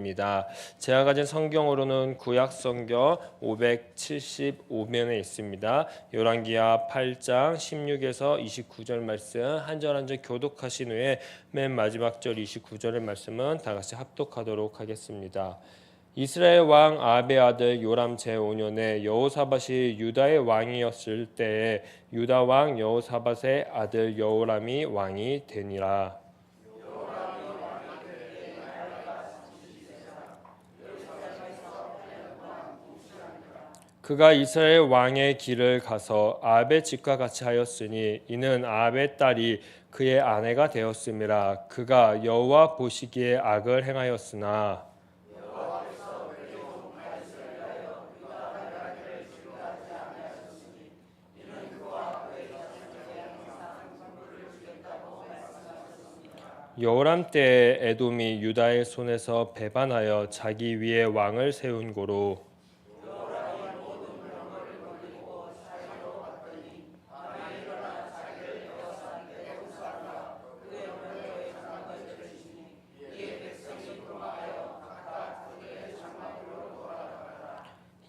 입니다. 제가 가진 성경으로는 구약 성경 575면에 있습니다. 열왕기하 8장 16에서 29절 말씀 한 절 한 절 교독하신 후에 맨 마지막 절 29절의 말씀은 다 같이 합독하도록 하겠습니다. 이스라엘 왕 아합의 아들 요람 제5년에 여호사밧이 유다의 왕이었을 때에 유다 왕 여호사밧의 아들 여호람이 왕이 되니라. 그가 이스라엘 왕의 길을 가서 아합의 집과 같이 하였으니 이는 아합의 딸이 그의 아내가 되었음이라. 그가 여호와 보시기에 악을 행하였으나 여호람 때에 에돔이 유다의 손에서 배반하여 자기 위에 왕을 세운 고로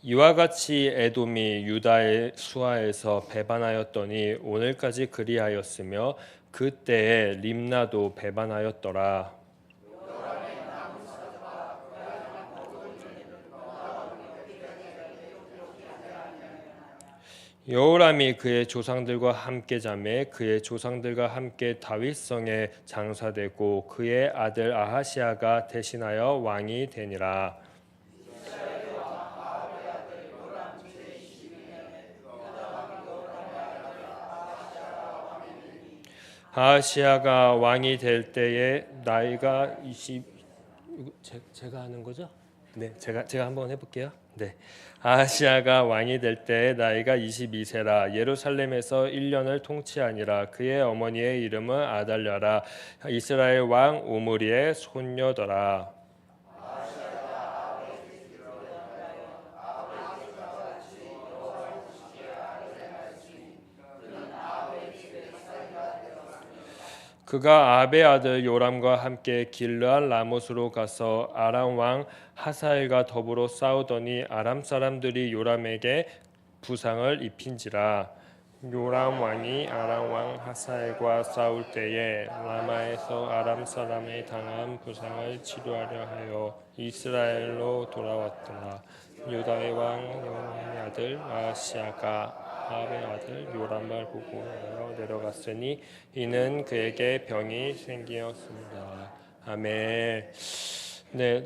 이와 같이 에돔이 유다의 수하에서 배반하였더니 오늘까지 그리하였으며 그때에 림나도 배반하였더라. 여호람이 그의 조상들과 함께 자매 그의 조상들과 함께 다윗성에 장사되고 그의 아들 아하시아가 대신하여 왕이 되니라. 아하시아가 왕이 될 때에 나이가 20 제가 하는 거죠? 네, 제가 한번 해볼게요. 네, 아하시아가 왕이 될 때에 나이가 22세라 예루살렘에서 1년을 통치하니라. 그의 어머니의 이름은 아달랴라. 이스라엘 왕 오므리의 손녀더라. 그가 아합의 아들 요람과 함께 길르앗 라못으로 가서 아람 왕 하사엘과 더불어 싸우더니 아람 사람들이 요람에게 부상을 입힌지라. 요람 왕이 아람 왕 하사엘과 싸울 때에 라마에서 아람 사람이 당한 부상을 치료하려 하여 이스라엘로 돌아왔더라. 유다의 왕 요람의 아들 아하시아가 아합의 아들 요람을 보고 내려갔으니 이는 그에게 병이 생기었습니다. 아멘. 네,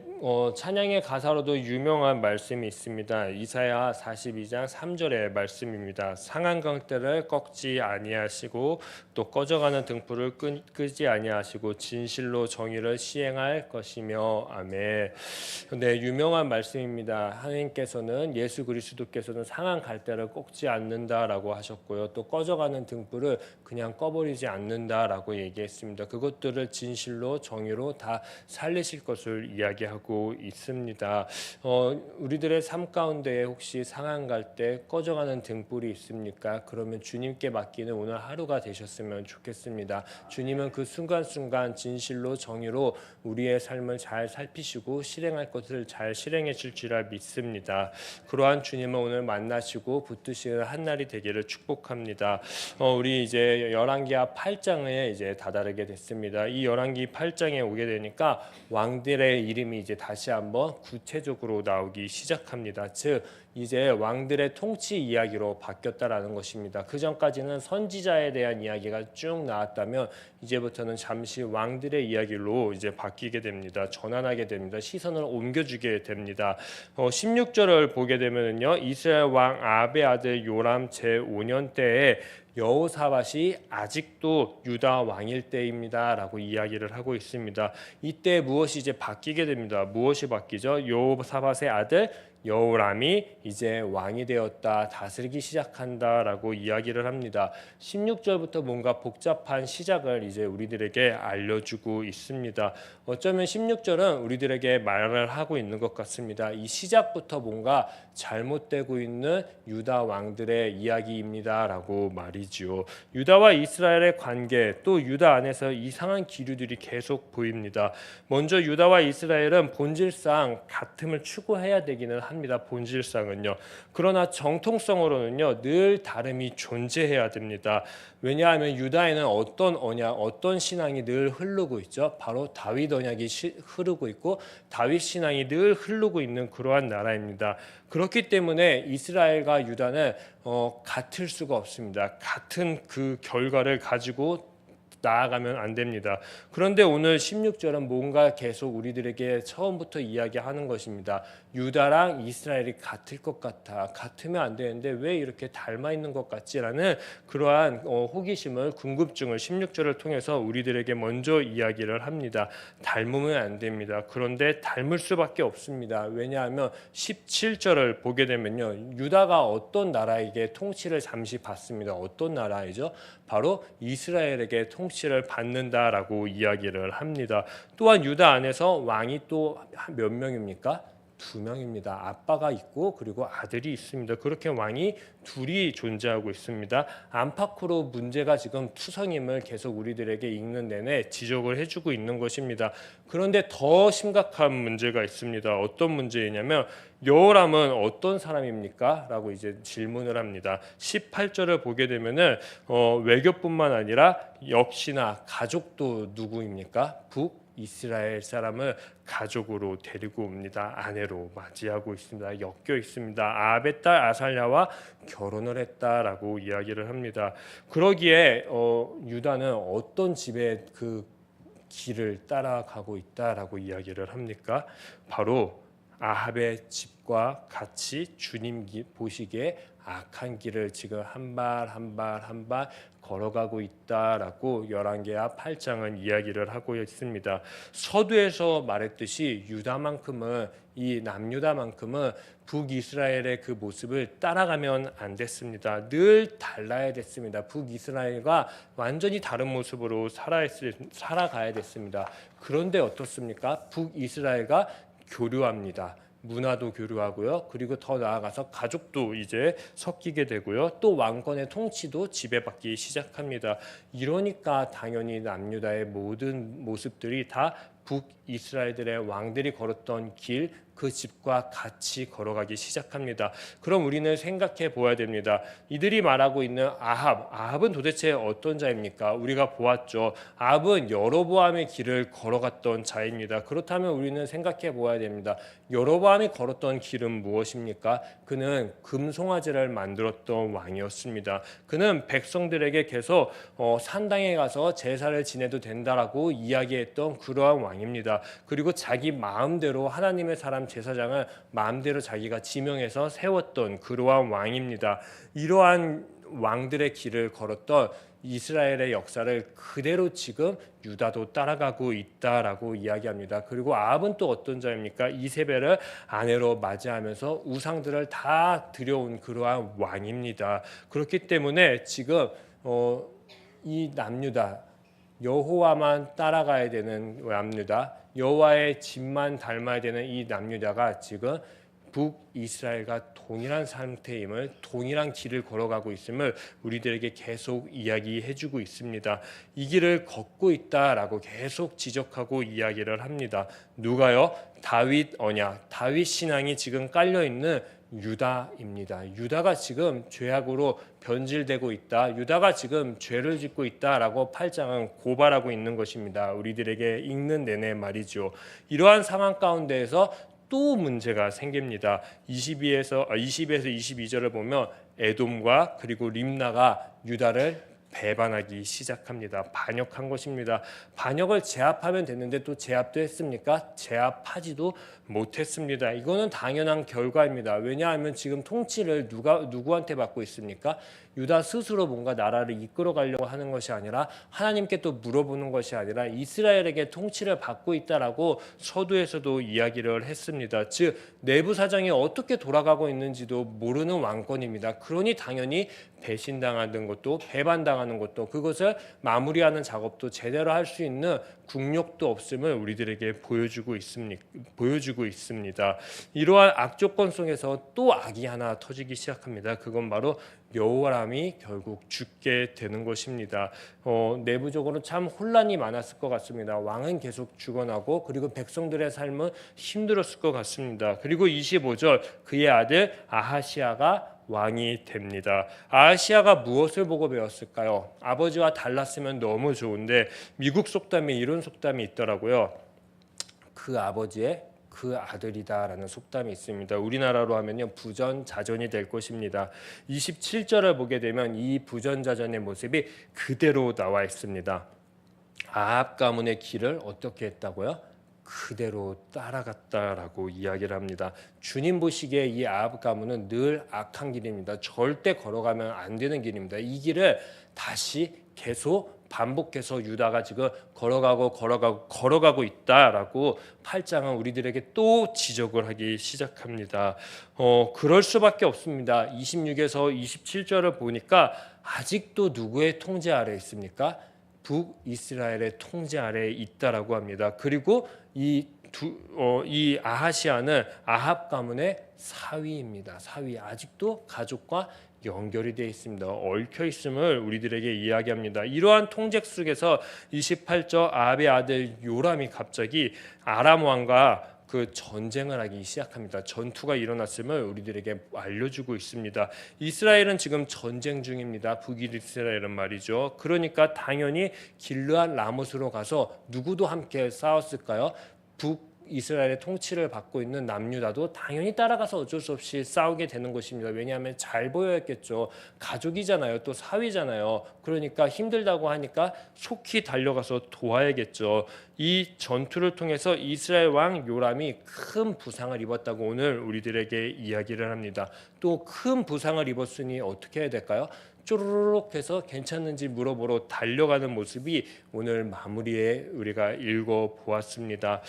찬양의 가사로도 유명한 말씀이 있습니다. 이사야 42장 3절의 말씀입니다. 상한 강대를 꺾지 아니하시고 또 꺼져가는 등불을 끄지 아니하시고 진실로 정의를 시행할 것이며 아멘. 네, 유명한 말씀입니다. 하나님께서는 예수 그리스도께서는 상한 갈대를 꺾지 않는다라고 하셨고요. 또 꺼져가는 등불을 그냥 꺼버리지 않는다라고 얘기했습니다. 그것들을 진실로 정의로 다 살리실 것을 이야기하고 있습니다. 우리들의 삶 가운데 혹시 상한 갈대 꺼져가는 등불이 있습니까? 그러면 주님께 맡기는 오늘 하루가 되셨으면 좋겠습니다. 주님은 그 순간순간 진실로 정의로 우리의 삶을 잘 살피시고 실행할 것을 잘 실행해 줄 줄 믿습니다. 그러한 주님을 오늘 만나시고 붙드시는 한 날이 되기를 축복합니다. 우리 이제 열왕기하 8장에 이제 다다르게 됐습니다. 이 열왕기 8장에 오게 되니까 왕들의 이름이 이제 다시 한번 구체적으로 나오기 시작합니다. 즉 이제 왕들의 통치 이야기로 바뀌었다라는 것입니다. 그 전까지는 선지자에 대한 이야기가 쭉 나왔다면 이제부터는 잠시 왕들의 이야기로 이제 바뀌게 됩니다. 전환하게 됩니다. 시선을 옮겨주게 됩니다. 16절을 보게 되면요, 이스라엘 왕 아합의 아들 요람 제5년 때에 여호사밧이 아직도 유다 왕일 때입니다라고 이야기를 하고 있습니다. 이때 무엇이 이제 바뀌게 됩니다. 무엇이 바뀌죠? 여호사밧의 아들 여호람이 이제 왕이 되었다, 다스리기 시작한다라고 이야기를 합니다. 16절부터 뭔가 복잡한 시작을 이제 우리들에게 알려주고 있습니다. 어쩌면 16절은 우리들에게 말을 하고 있는 것 같습니다. 이 시작부터 뭔가 잘못되고 있는 유다 왕들의 이야기입니다라고 말이지요. 유다와 이스라엘의 관계, 또 유다 안에서 이상한 기류들이 계속 보입니다. 먼저 유다와 이스라엘은 본질상 같음을 추구해야 되기는 합니다. 본질상은요. 그러나 정통성으로는요, 늘 다름이 존재해야 됩니다. 왜냐하면 유다에는 어떤 언약, 어떤 신앙이 늘 흐르고 있죠. 바로 다윗 언약이 흐르고 있고 다윗 신앙이 늘 흐르고 있는 그러한 나라입니다. 그렇기 때문에 이스라엘과 유다는 같을 수가 없습니다. 같은 그 결과를 가지고 나아가면 안 됩니다. 그런데 오늘 16절은 뭔가 계속 우리들에게 처음부터 이야기하는 것입니다. 유다랑 이스라엘이 같을 것 같아. 같으면 안 되는데 왜 이렇게 닮아 있는 것 같지라는 그러한 호기심을, 궁금증을 16절을 통해서 우리들에게 먼저 이야기를 합니다. 닮으면 안 됩니다. 그런데 닮을 수밖에 없습니다. 왜냐하면 17절을 보게 되면요, 유다가 어떤 나라에게 통치를 잠시 받습니다. 어떤 나라이죠? 바로 이스라엘에게 통치를 받는다라고 이야기를 합니다. 또한 유다 안에서 왕이 또 몇 명입니까? 2명입니다. 아빠가 있고 그리고 아들이 있습니다. 그렇게 왕이 둘이 존재하고 있습니다. 안팎으로 문제가 지금 투성임을 계속 우리들에게 읽는 내내 지적을 해주고 있는 것입니다. 그런데 더 심각한 문제가 있습니다. 어떤 문제이냐면 여호람은 어떤 사람입니까? 라고 이제 질문을 합니다. 18절을 보게 되면은 외교뿐만 아니라 역시나 가족도 누구입니까? 이스라엘 사람을 가족으로 데리고 옵니다. 아내로 맞이하고 있습니다. 엮여 있습니다. 아합의 딸 아살랴와 결혼을 했다라고 이야기를 합니다. 그러기에 유다는 어떤 집의 그 길을 따라가고 있다라고 이야기를 합니까? 바로 아합의 집과 같이 주님 보시기에 악한 길을 지금 한 발 한 발 한 발 걸어가고 있다라고 열왕기하 8장은 이야기를 하고 있습니다. 서두에서 말했듯이 유다만큼은, 이 남유다만큼은 북이스라엘의 그 모습을 따라가면 안 됐습니다. 늘 달라야 됐습니다. 북이스라엘과 완전히 다른 모습으로 살아가야 됐습니다. 그런데 어떻습니까? 북이스라엘과 교류합니다. 문화도 교류하고요. 그리고 더 나아가서 가족도 이제 섞이게 되고요. 또 왕권의 통치도 지배받기 시작합니다. 이러니까 당연히 남유다의 모든 모습들이 다 북이스라엘들의 왕들이 걸었던 길, 그 집과 같이 걸어가기 시작합니다. 그럼 우리는 생각해 보아야 됩니다. 이들이 말하고 있는 아합은 도대체 어떤 자입니까? 우리가 보았죠. 아합은 여로보암의 길을 걸어갔던 자입니다. 그렇다면 우리는 생각해 보아야 됩니다. 여로보암이 걸었던 길은 무엇입니까? 그는 금송아지를 만들었던 왕이었습니다. 그는 백성들에게 계속 산당에 가서 제사를 지내도 된다라고 이야기했던 그러한 왕입니다. 그리고 자기 마음대로 하나님의 사람 제사장을 마음대로 자기가 지명해서 세웠던 그러한 왕입니다. 이러한 왕들의 길을 걸었던 이스라엘의 역사를 그대로 지금 유다도 따라가고 있다라고 이야기합니다. 그리고 아합은 또 어떤 자입니까? 이세벨을 아내로 맞이하면서 우상들을 다 들여온 그러한 왕입니다. 그렇기 때문에 지금 이 남유다, 여호와만 따라가야 되는 남유다, 여호와의 집만 닮아야 되는 이 남유다가 지금 북이스라엘과 동일한 상태임을, 동일한 길을 걸어가고 있음을 우리들에게 계속 이야기해주고 있습니다. 이 길을 걷고 있다라고 계속 지적하고 이야기를 합니다. 누가요? 다윗 언약, 다윗 신앙이 지금 깔려있는 유다입니다. 유다가 지금 죄악으로 변질되고 있다. 유다가 지금 죄를 짓고 있다라고 8장은 고발하고 있는 것입니다. 우리들에게 읽는 내내 말이죠. 이러한 상황 가운데에서 또 문제가 생깁니다. 20에서 22절을 보면 에돔과 그리고 림나가 유다를 배반하기 시작합니다. 반역한 것입니다. 반역을 제압하면 됐는데 또 제압도 했습니까? 제압하지도 못했습니다. 이거는 당연한 결과입니다. 왜냐하면 지금 통치를 누구한테 받고 있습니까? 유다 스스로 뭔가 나라를 이끌어 가려고 하는 것이 아니라 하나님께 또 물어보는 것이 아니라 이스라엘에게 통치를 받고 있다라고 서두에서도 이야기를 했습니다. 즉 내부 사정이 어떻게 돌아가고 있는지도 모르는 왕권입니다. 그러니 당연히 배신당하는 것도 배반당하는 것도 그것을 마무리하는 작업도 제대로 할 수 있는 국력도 없음을 우리들에게 보여주고 있습니다. 이러한 악조건 속에서 또 악이 하나 터지기 시작합니다. 그건 바로 여호람이 결국 죽게 되는 것입니다. 내부적으로 참 혼란이 많았을 것 같습니다. 왕은 계속 죽어나고 그리고 백성들의 삶은 힘들었을 것 같습니다. 그리고 25절 그의 아들 아하시아가 왕이 됩니다. 아하시아가 무엇을 보고 배웠을까요? 아버지와 달랐으면 너무 좋은데 미국 속담에 이런 속담이 있더라고요. 그 아버지의 그 아들이다라는 속담이 있습니다. 우리나라로 하면요 부전자전이 될 것입니다. 27절을 보게 되면 이 부전자전의 모습이 그대로 나와 있습니다. 아합 가문의 길을 어떻게 했다고요? 그대로 따라갔다라고 이야기를 합니다. 주님 보시기에 이 아합 가문은 늘 악한 길입니다. 절대 걸어가면 안 되는 길입니다. 이 길을 다시 계속 반복해서 유다가 지금 걸어가고 있다라고 8장은 우리들에게 또 지적을 하기 시작합니다. 그럴 수밖에 없습니다. 26에서 27절을 보니까 아직도 누구의 통제 아래에 있습니까? 북이스라엘의 통제 아래에 있다라고 합니다. 그리고 이 아하시아는 아합 가문의 사위입니다. 사위 아직도 가족과 연결이 되어 있습니다. 얽혀 있음을 우리들에게 이야기합니다. 이러한 통제 속에서 28절 아합의 아들 요람이 갑자기 아람 왕과 그 전쟁을 하기 시작합니다. 전투가 일어났음을 우리들에게 알려주고 있습니다. 이스라엘은 지금 전쟁 중입니다. 북이스라엘은 말이죠. 그러니까 당연히 길르앗 라못으로 가서 누구도 함께 싸웠을까요? 북이스라엘의 통치를 받고 있는 남유다도 당연히 따라가서 어쩔 수 없이 싸우게 되는 것입니다. 왜냐하면 잘 보여야겠죠. 가족이잖아요. 또 사위잖아요. 그러니까 힘들다고 하니까 속히 달려가서 도와야겠죠. 이 전투를 통해서 이스라엘 왕 요람이 큰 부상을 입었다고 오늘 우리들에게 이야기를 합니다. 또 큰 부상을 입었으니 어떻게 해야 될까요? 쪼르륵 해서 괜찮은지 물어보러 달려가는 모습이 오늘 마무리에 우리가 읽어보았습니다.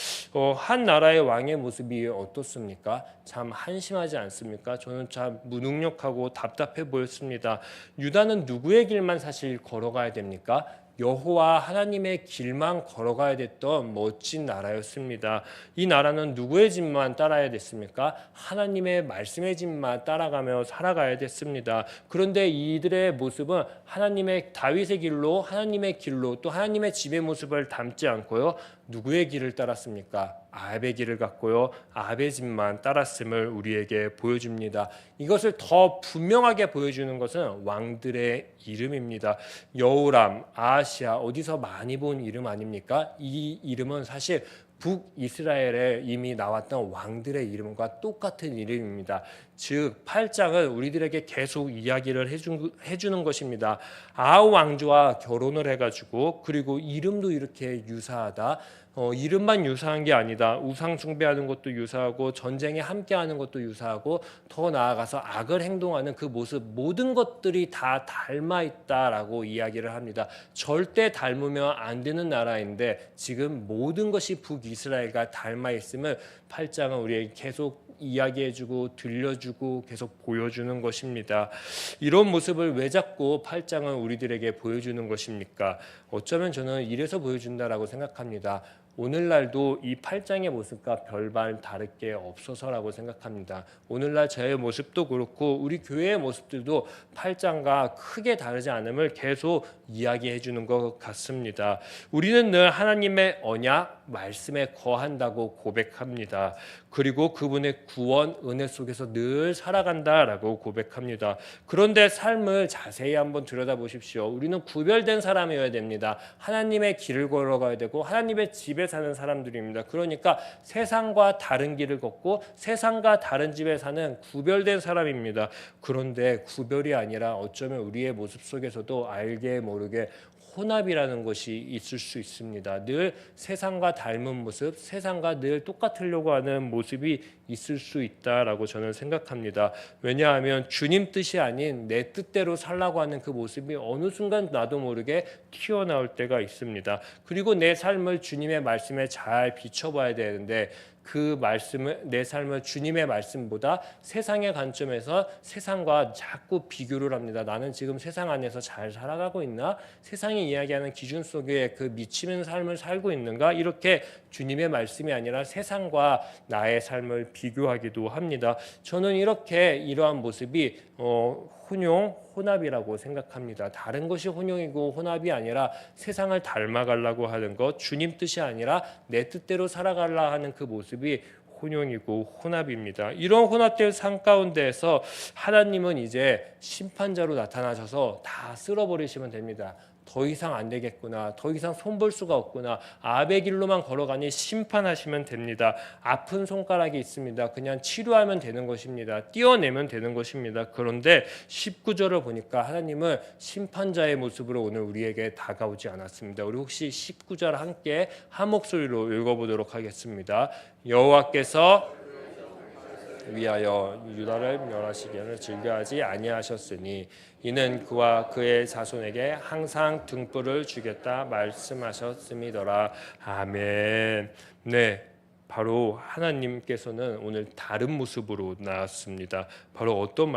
한 나라의 왕의 모습이 어떻습니까? 참 한심하지 않습니까? 저는 참 무능력하고 답답해 보였습니다. 유다는 누구의 길만 사실 걸어가야 됩니까? 여호와 하나님의 길만 걸어가야 됐던 멋진 나라였습니다. 이 나라는 누구의 집만 따라야 됐습니까? 하나님의 말씀의 집만 따라가며 살아가야 됐습니다. 그런데 이들의 모습은 하나님의 다윗의 길로 하나님의 길로 또 하나님의 집의 모습을 담지 않고요. 누구의 길을 따랐습니까? 아합의 길을 갔고요. 아합의 집만 따랐음을 우리에게 보여줍니다. 이것을 더 분명하게 보여주는 것은 왕들의 이름입니다. 여호람, 아하시아 어디서 많이 본 이름 아닙니까? 이 이름은 사실 북이스라엘에 이미 나왔던 왕들의 이름과 똑같은 이름입니다. 즉 8장은 우리들에게 계속 이야기를 해주는 것입니다. 아하 왕조와 결혼을 해가지고 그리고 이름도 이렇게 유사하다. 이름만 유사한 게 아니다. 우상 숭배하는 것도 유사하고 전쟁에 함께하는 것도 유사하고 더 나아가서 악을 행동하는 그 모습 모든 것들이 다 닮아 있다라고 이야기를 합니다. 절대 닮으면 안 되는 나라인데 지금 모든 것이 북이스라엘과 닮아 있음을 8장은 우리에게 계속 이야기해주고 들려주고 계속 보여주는 것입니다. 이런 모습을 왜 자꾸 8장은 우리들에게 보여주는 것입니까? 어쩌면 저는 이래서 보여준다라고 생각합니다. 오늘날도 이 8장의 모습과 별반 다를 게 없어서라고 생각합니다. 오늘날 저의 모습도 그렇고 우리 교회의 모습들도 8장과 크게 다르지 않음을 계속 이야기해 주는 것 같습니다. 우리는 늘 하나님의 언약, 말씀에 거한다고 고백합니다. 그리고 그분의 구원, 은혜 속에서 늘 살아간다라고 고백합니다. 그런데 삶을 자세히 한번 들여다보십시오. 우리는 구별된 사람이어야 됩니다. 하나님의 길을 걸어가야 되고 하나님의 집에 사는 사람들입니다. 그러니까 세상과 다른 길을 걷고 세상과 다른 집에 사는 구별된 사람입니다. 그런데 구별이 아니라 어쩌면 우리의 모습 속에서도 알게 모르게 혼합이라는 것이 있을 수 있습니다. 늘 세상과 닮은 모습, 세상과 늘 똑같으려고 하는 모습이 있을 수 있다라고 저는 생각합니다. 왜냐하면 주님 뜻이 아닌 내 뜻대로 살라고 하는 그 모습이 어느 순간 나도 모르게 튀어나올 때가 있습니다. 그리고 내 삶을 주님의 말씀에 잘 비춰봐야 되는데 그 말씀을 내 삶을 주님의 말씀보다 세상의 관점에서 세상과 자꾸 비교를 합니다. 나는 지금 세상 안에서 잘 살아가고 있나? 세상이 이야기하는 기준 속에 그 미치는 삶을 살고 있는가? 이렇게 주님의 말씀이 아니라 세상과 나의 삶을 비교하기도 합니다. 저는 이렇게 이러한 모습이 혼합이라고 생각합니다. 다른 것이 혼용이고 혼합이 아니라 세상을 닮아가려고 하는 것, 주님 뜻이 아니라 내 뜻대로 살아가려 하는 그 모습이 혼용이고 혼합입니다. 이런 혼합된 삶 가운데에서 하나님은 이제 심판자로 나타나셔서 다 쓸어버리시면 됩니다. 더 이상 안 되겠구나. 더 이상 손볼 수가 없구나. 아베 길로만 걸어가니 심판하시면 됩니다. 아픈 손가락이 있습니다. 그냥 치료하면 되는 것입니다. 띄어내면 되는 것입니다. 그런데 19절을 보니까 하나님은 심판자의 모습으로 오늘 우리에게 다가오지 않았습니다. 우리 혹시 19절 함께 한 목소리로 읽어보도록 하겠습니다. 여호와께서 위하여 유다를 멸하시기를 즐겨하지 아니하셨으니 이는 그와 그의 자손에게 항상 등불을 주겠다 말씀하셨음이더라. 아멘. 네, 바로 하나님께서는 오늘 다른 모습으로 나왔습니다. 바로 어떤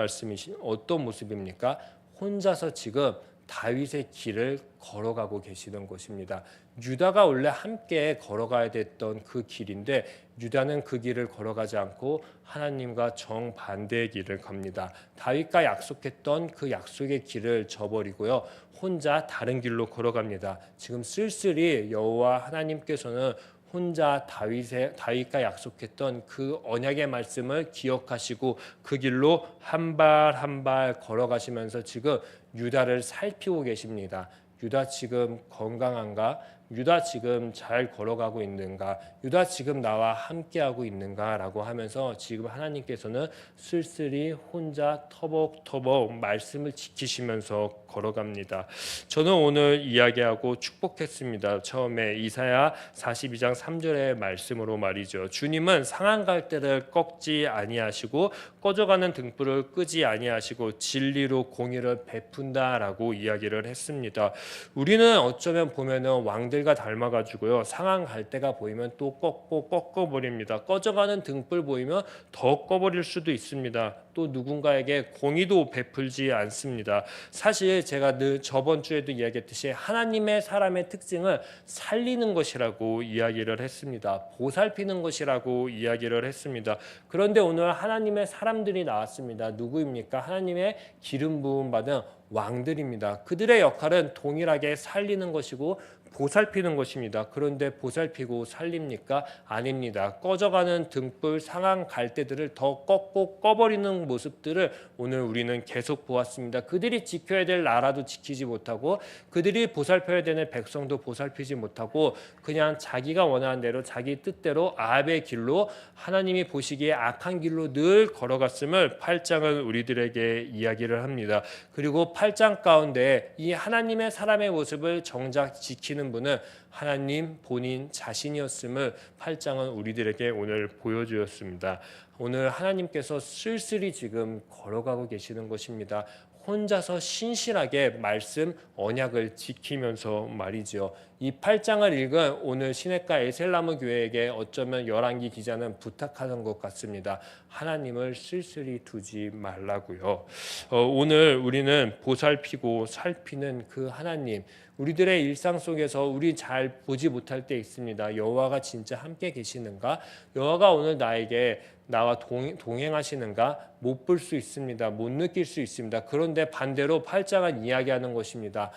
모습입니까? 혼자서 지금 다윗의 길을 걸어가고 계시는 것입니다. 유다가 원래 함께 걸어가야 됐던 그 길인데 유다는 그 길을 걸어가지 않고 하나님과 정반대의 길을 갑니다. 다윗과 약속했던 그 약속의 길을 저버리고요. 혼자 다른 길로 걸어갑니다. 지금 쓸쓸히 여호와 하나님께서는 혼자 다윗과 약속했던 그 언약의 말씀을 기억하시고 그 길로 한 발 한 발 걸어가시면서 지금 유다를 살피고 계십니다. 유다 지금 건강한가? 유다 지금 잘 걸어가고 있는가? 유다 지금 나와 함께하고 있는가? 라고 하면서 지금 하나님께서는 쓸쓸히 혼자 터벅터벅 말씀을 지키시면서 걸어갑니다. 저는 오늘 이야기하고 축복했습니다. 처음에 이사야 42장 3절의 말씀으로 말이죠. 주님은 상한 갈대를 꺾지 아니하시고 꺼져가는 등불을 끄지 아니하시고 진리로 공의를 베푼다라고 이야기를 했습니다. 우리는 어쩌면 보면은 왕들과 닮아가지고요, 상한 갈대가 보이면 또 꺾어버립니다. 꺼져가는 등불 보이면 더 꺼버릴 수도 있습니다. 또 누군가에게 공의도 베풀지 않습니다. 사실 제가 늘 저번 주에도 이야기했듯이 하나님의 사람의 특징을 살리는 것이라고 이야기를 했습니다. 보살피는 것이라고 이야기를 했습니다. 그런데 오늘 하나님의 사람들이 나왔습니다. 누구입니까? 하나님의 기름 부음 받은 왕들입니다. 그들의 역할은 동일하게 살리는 것이고 보살피는 것입니다. 그런데 보살피고 살립니까? 아닙니다. 꺼져가는 등불 상한 갈대들을 더 꺾고 꺼버리는 모습들을 오늘 우리는 계속 보았습니다. 그들이 지켜야 될 나라도 지키지 못하고 그들이 보살펴야 되는 백성도 보살피지 못하고 그냥 자기가 원하는 대로 자기 뜻대로 아합의 길로 하나님이 보시기에 악한 길로 늘 걸어갔음을 8장은 우리들에게 이야기를 합니다. 그리고 8장 가운데 이 하나님의 사람의 모습을 정작 지키는 분은 하나님 본인 자신이었음을 8장은 우리들에게 오늘 보여주었습니다. 오늘 하나님께서 쓸쓸히 지금 걸어가고 계시는 것입니다. 혼자서 신실하게 말씀 언약을 지키면서 말이죠. 이 8장을 읽은 오늘 시냇가 에셀나무 교회에게 어쩌면 열왕기 기자는 부탁하는 것 같습니다. 하나님을 쓸쓸히 두지 말라고요. 오늘 우리는 보살피고 살피는 그 하나님, 우리들의 일상 속에서 우리 잘 보지 못할 때 있습니다. 여호와가 진짜 함께 계시는가? 여호와가 오늘 나와 동행하시는가? 못 볼 수 있습니다. 못 느낄 수 있습니다. 그런데 반대로 8장은 이야기하는 것입니다.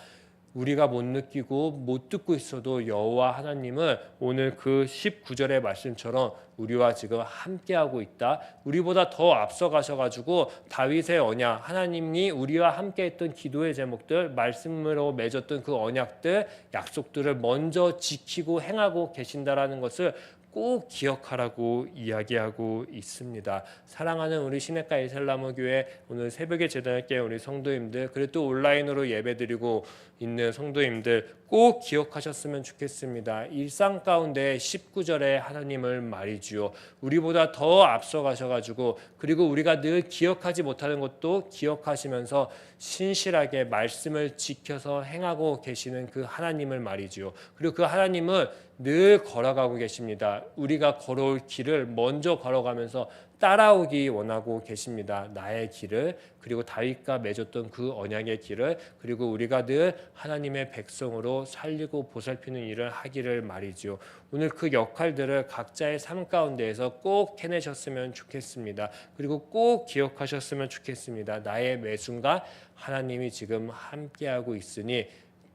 우리가 못 느끼고 못 듣고 있어도 여호와 하나님은 오늘 그 19절의 말씀처럼 우리와 지금 함께하고 있다. 우리보다 더 앞서 가셔가지고 다윗의 언약, 하나님이 우리와 함께했던 기도의 제목들, 말씀으로 맺었던 그 언약들, 약속들을 먼저 지키고 행하고 계신다라는 것을 꼭 기억하라고 이야기하고 있습니다. 사랑하는 우리 시냇가 이슬람어 교회 오늘 새벽에 제단할게 우리 성도님들, 그리고 또 온라인으로 예배드리고 있는 성도님들 꼭 기억하셨으면 좋겠습니다. 일상 가운데 19절에 하나님을 말이지요. 우리보다 더 앞서가셔가지고, 그리고 우리가 늘 기억하지 못하는 것도 기억하시면서 신실하게 말씀을 지켜서 행하고 계시는 그 하나님을 말이지요. 그리고 그 하나님은 늘 걸어가고 계십니다. 우리가 걸어올 길을 먼저 걸어가면서 따라오기 원하고 계십니다. 나의 길을, 그리고 다윗과 맺었던 그 언약의 길을, 그리고 우리가 늘 하나님의 백성으로 살리고 보살피는 일을 하기를 말이지요. 오늘 그 역할들을 각자의 삶 가운데에서 꼭 해내셨으면 좋겠습니다. 그리고 꼭 기억하셨으면 좋겠습니다. 나의 매 순간 하나님이 지금 함께하고 있으니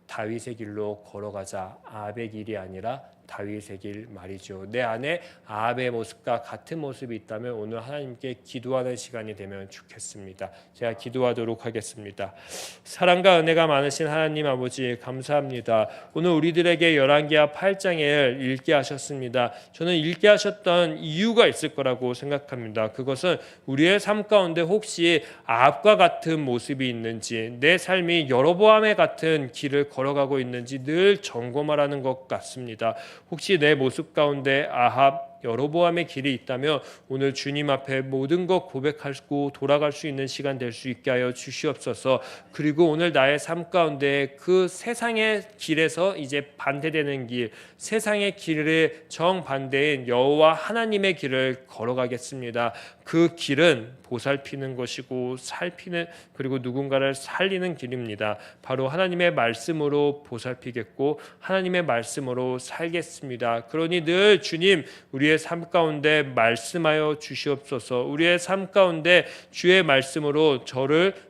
다윗의 길로 걸어가자. 아합의 길이 아니라 다윗의 길 말이죠. 내 안에 아합의 모습과 같은 모습이 있다면 오늘 하나님께 기도하는 시간이 되면 좋겠습니다. 제가 기도하도록 하겠습니다. 사랑과 은혜가 많으신 하나님 아버지 감사합니다. 오늘 우리들에게 열왕기하 8장을 읽게 하셨습니다. 저는 읽게 하셨던 이유가 있을 거라고 생각합니다. 그것은 우리의 삶 가운데 혹시 아합과 같은 모습이 있는지, 내 삶이 여로보암의 같은 길을 걸어가고 있는지 늘 점검하라는 것 같습니다. 혹시 내 모습 가운데 아합, 여로보암의 길이 있다면 오늘 주님 앞에 모든 것 고백하고 돌아갈 수 있는 시간 될 수 있게 하여 주시옵소서. 그리고 오늘 나의 삶 가운데 그 세상의 길에서 이제 반대되는 길, 세상의 길의 정반대인 여호와 하나님의 길을 걸어가겠습니다. 그 길은 보살피는 것이고 살피는, 그리고 누군가를 살리는 길입니다. 바로 하나님의 말씀으로 보살피겠고 하나님의 말씀으로 살겠습니다. 그러니 늘 주님 우리의 삶 가운데 말씀하여 주시옵소서. 우리의 삶 가운데 주의 말씀으로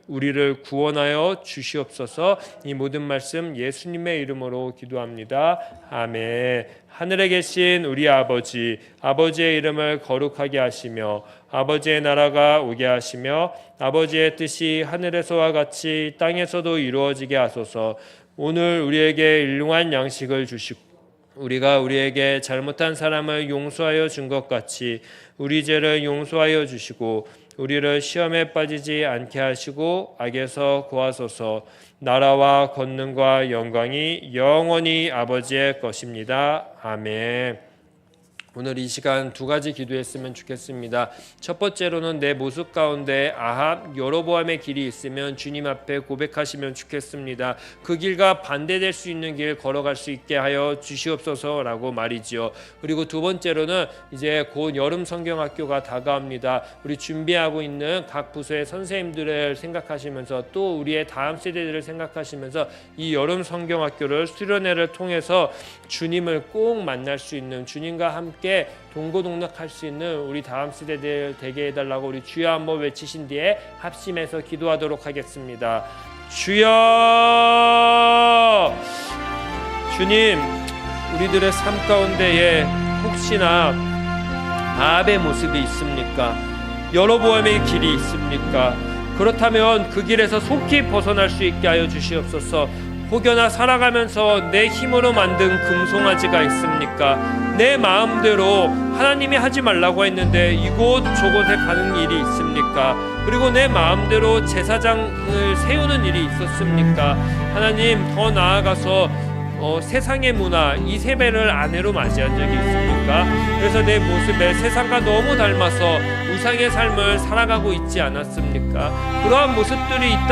우리를 구원하여 주시옵소서. 이 모든 말씀 예수님의 이름으로 기도합니다. 아멘. 하늘에 계신 우리 아버지, 아버지의 이름을 거룩하게 하시며 아버지의 나라가 오게 하시며 아버지의 뜻이 하늘에서와 같이 땅에서도 이루어지게 하소서. 오늘 우리에게 일용할 양식을 주시고 우리가 우리에게 잘못한 사람을 용서하여 준 것 같이 우리 죄를 용서하여 주시고 우리를 시험에 빠지지 않게 하시고 악에서 구하소서. 나라와 권능과 영광이 영원히 아버지의 것입니다. 아멘. 오늘 이 시간 두 가지 기도했으면 좋겠습니다. 첫 번째로는 내 모습 가운데 아합, 여로보암의 길이 있으면 주님 앞에 고백하시면 좋겠습니다. 그 길과 반대될 수 있는 길 걸어갈 수 있게 하여 주시옵소서라고 말이지요. 그리고 두 번째로는 이제 곧 여름 성경학교가 다가옵니다. 우리 준비하고 있는 각 부서의 선생님들을 생각하시면서 또 우리의 다음 세대들을 생각하시면서 이 여름 성경학교를 수련회를 통해서 주님을 꼭 만날 수 있는, 주님과 함께 동고동락할 수 있는 우리 다음 세대들 되게 해달라고 우리 주여 한번 외치신 뒤에 합심해서 기도하도록 하겠습니다. 주여! 주님, 우리들의 삶 가운데에 혹시나 아합의 모습이 있습니까? 여로보암의 길이 있습니까? 그렇다면 그 길에서 속히 벗어날 수 있게 하여 주시옵소서. 혹여나 살아가면서 내 힘으로 만든 금송아지가 있습니까? 내 마음대로 하나님이 하지 말라고 했는데 이곳 저곳에 가는 일이 있습니까? 그리고 내 마음대로 제사장을 세우는 일이 있었습니까? 하나님, 더 나아가서 세상의 문화, 이세벨을 아내로 맞이한 적이 있습니까? 그래서 내 모습에 세상과 너무 닮아서 우상의 삶을 살아가고 있지 않았습니까? 그러한 모습들이 있다면